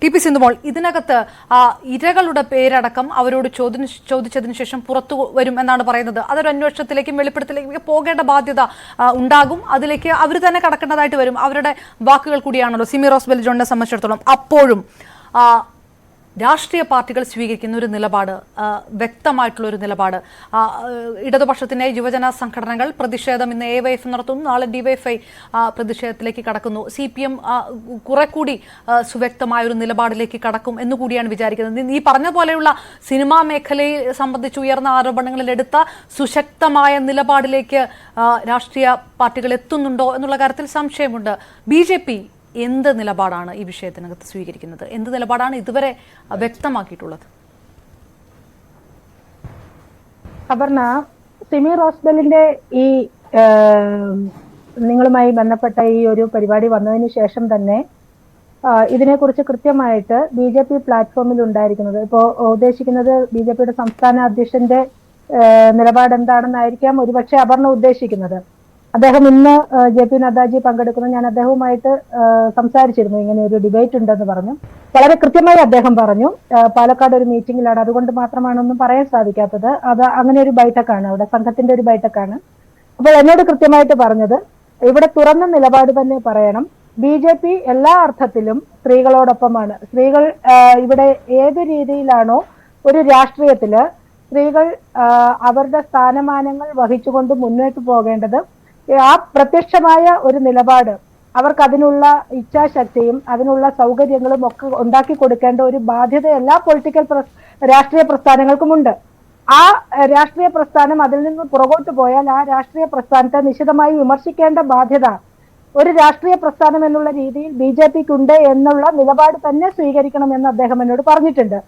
TP. Sindhumol, ഇതിനകത്ത് ഇരകളുടെ പേരടക്കം അവരോട് ചോദിച്ചതിന് ശേഷം പുറത്തു വരും എന്നാണ് പറയുന്നത്. അതൊരു അന്വേഷണത്തിലേക്കും വെളിപ്പെടുത്തലിലേക്കും പോകേണ്ട ബാധ്യത ഉണ്ടാകും. അതിലേക്ക് അവർ തന്നെ കടക്കേണ്ടതായിട്ട് വരും. അവരുടെ വാക്കുകൾ കൂടിയാണല്ലോ സിമി റോസ് ബെൽ ജോണിനെ സംബന്ധിച്ചിടത്തോളം. അപ്പോഴും രാഷ്ട്രീയ പാർട്ടികൾ സ്വീകരിക്കുന്ന ഒരു നിലപാട്, വ്യക്തമായിട്ടുള്ളൊരു നിലപാട്, ഇടതുപക്ഷത്തിൻ്റെ യുവജന സംഘടനകൾ പ്രതിഷേധം ഇന്ന് AYF നടത്തുന്നു, നാളെ DYFI പ്രതിഷേധത്തിലേക്ക് കടക്കുന്നു. CPM കുറെ കൂടി സുവ്യക്തമായൊരു നിലപാടിലേക്ക് കടക്കും എന്നുകൂടിയാണ് വിചാരിക്കുന്നത്. ഈ പറഞ്ഞ പോലെയുള്ള സിനിമാ മേഖലയെ സംബന്ധിച്ച് ഉയർന്ന ആരോപണങ്ങളിൽ എടുത്ത സുശക്തമായ നിലപാടിലേക്ക് രാഷ്ട്രീയ പാർട്ടികൾ എത്തുന്നുണ്ടോ എന്നുള്ള കാര്യത്തിൽ സംശയമുണ്ട്. BJP എന്ത് നിലപാടാണ് ഈ വിഷയത്തിനകത്ത് സ്വീകരിക്കുന്നത്? എന്ത് നിലപാടാണ് ഇതുവരെ വ്യക്തമാക്കിയിട്ടുള്ളത്? അപർണ, സിമി റോസ് ബെല്ലിന്റെ ഈ നിങ്ങളുമായി ബന്ധപ്പെട്ട ഈ ഒരു പരിപാടി വന്നതിന് ശേഷം തന്നെ ഇതിനെക്കുറിച്ച് കൃത്യമായിട്ട് BJP പ്ലാറ്റ്ഫോമിൽ ഉണ്ടായിരിക്കുന്നത്, ഇപ്പോൾ ഉദ്ദേശിക്കുന്നത് BJPയുടെ സംസ്ഥാന അധ്യക്ഷന്റെ നിലപാട് എന്താണെന്നായിരിക്കാം ഒരുപക്ഷെ അപർണ ഉദ്ദേശിക്കുന്നത്. അദ്ദേഹം ഇന്ന് JP നദ്ദാജി പങ്കെടുക്കുന്നു. ഞാൻ അദ്ദേഹവുമായിട്ട് സംസാരിച്ചിരുന്നു. ഇങ്ങനെ ഒരു ഡിബേറ്റ് ഉണ്ടെന്ന് പറഞ്ഞു. വളരെ കൃത്യമായി അദ്ദേഹം പറഞ്ഞു പാലക്കാട് ഒരു മീറ്റിംഗിലാണ്, അതുകൊണ്ട് മാത്രമാണൊന്നും പറയാൻ സാധിക്കാത്തത്. അത് അങ്ങനെ ഒരു ബൈഠക്കാണ്, അവിടെ സംഘത്തിന്റെ ഒരു ബൈഠക്കാണ്. അപ്പോൾ എന്നോട് കൃത്യമായിട്ട് പറഞ്ഞത് ഇവിടെ തുറന്ന നിലപാട് തന്നെ പറയണം. BJP എല്ലാ അർത്ഥത്തിലും സ്ത്രീകളോടൊപ്പമാണ്. സ്ത്രീകൾ ഇവിടെ ഏത് രീതിയിലാണോ ഒരു രാഷ്ട്രീയത്തില് സ്ത്രീകൾ അവരുടെ സ്ഥാനമാനങ്ങൾ വഹിച്ചുകൊണ്ട് മുന്നോട്ട് പോകേണ്ടത്, ആ പ്രത്യക്ഷമായ ഒരു നിലപാട്, അവർക്ക് അതിനുള്ള ഇച്ഛാശക്തിയും അതിനുള്ള സൗകര്യങ്ങളും ഒക്കെ ഉണ്ടാക്കി കൊടുക്കേണ്ട ഒരു ബാധ്യത എല്ലാ രാഷ്ട്രീയ പ്രസ്ഥാനങ്ങൾക്കുമുണ്ട്. ആ രാഷ്ട്രീയ പ്രസ്ഥാനം അതിൽ നിന്ന് പുറകോട്ട് പോയാൽ ആ രാഷ്ട്രീയ പ്രസ്ഥാനത്തെ നിശിതമായി വിമർശിക്കേണ്ട ബാധ്യത ഒരു രാഷ്ട്രീയ പ്രസ്ഥാനം എന്നുള്ള രീതിയിൽ BJPക്കുണ്ട് എന്നുള്ള നിലപാട് തന്നെ സ്വീകരിക്കണമെന്ന് അദ്ദേഹം എന്നോട് പറഞ്ഞിട്ടുണ്ട്.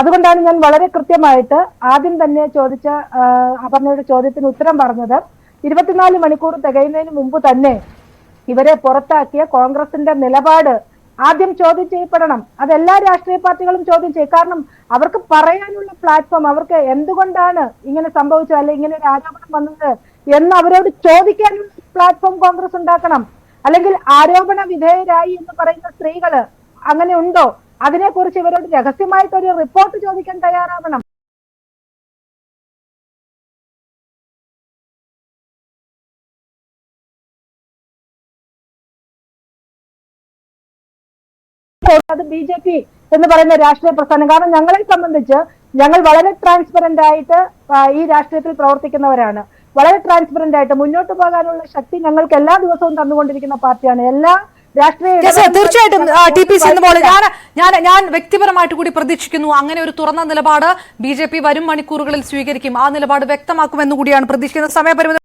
അതുകൊണ്ടാണ് ഞാൻ വളരെ കൃത്യമായിട്ട് ആദ്യം തന്നെ ചോദിച്ച അപർണയുടെ ചോദ്യത്തിന് ഉത്തരം പറഞ്ഞത്. 24 മണിക്കൂർ തികയുന്നതിന് മുമ്പ് തന്നെ ഇവരെ പുറത്താക്കിയ കോൺഗ്രസിന്റെ നിലപാട് ആദ്യം ചോദ്യം ചെയ്യപ്പെടണം. അതെല്ലാ രാഷ്ട്രീയ പാർട്ടികളും ചോദ്യം ചെയ്യും. കാരണം അവർക്ക് പറയാനുള്ള പ്ലാറ്റ്ഫോം, അവർക്ക് എന്തുകൊണ്ടാണ് ഇങ്ങനെ സംഭവിച്ചത് അല്ലെങ്കിൽ ഇങ്ങനെ ഒരു ആരോപണം വന്നത് എന്ന് അവരോട് ചോദിക്കാനുള്ള പ്ലാറ്റ്ഫോം കോൺഗ്രസ് ഉണ്ടാക്കണം. അല്ലെങ്കിൽ ആരോപണ വിധേയരായി എന്ന് പറയുന്ന സ്ത്രീകള് അങ്ങനെ ഉണ്ടോ, അതിനെക്കുറിച്ച് ഇവരോട് രഹസ്യമായിട്ടൊരു റിപ്പോർട്ട് ചോദിക്കാൻ തയ്യാറാവണം. അത് BJP എന്ന് പറയുന്ന രാഷ്ട്രീയ പ്രസ്ഥാനം. കാരണം ഞങ്ങളെ സംബന്ധിച്ച് ഞങ്ങൾ വളരെ ട്രാൻസ്പെറന്റ് ആയിട്ട് ഈ രാഷ്ട്രീയത്തിൽ പ്രവർത്തിക്കുന്നവരാണ്. വളരെ ട്രാൻസ്പെറന്റ് ആയിട്ട് മുന്നോട്ട് പോകാനുള്ള ശക്തി ഞങ്ങൾക്ക് എല്ലാ ദിവസവും തന്നുകൊണ്ടിരിക്കുന്ന പാർട്ടിയാണ്. എല്ലാ തീർച്ചയായിട്ടും ടി.പി. സിന്ധുമോൾ, ഞാൻ വ്യക്തിപരമായിട്ട് കൂടി പ്രതീക്ഷിക്കുന്നു അങ്ങനെ ഒരു തുറന്ന നിലപാട് BJP വരും മണിക്കൂറുകളിൽ സ്വീകരിക്കും. ആ നിലപാട് വ്യക്തമാക്കുമെന്ന് കൂടിയാണ് പ്രതീക്ഷിക്കുന്നത്. സമയപരിമിതി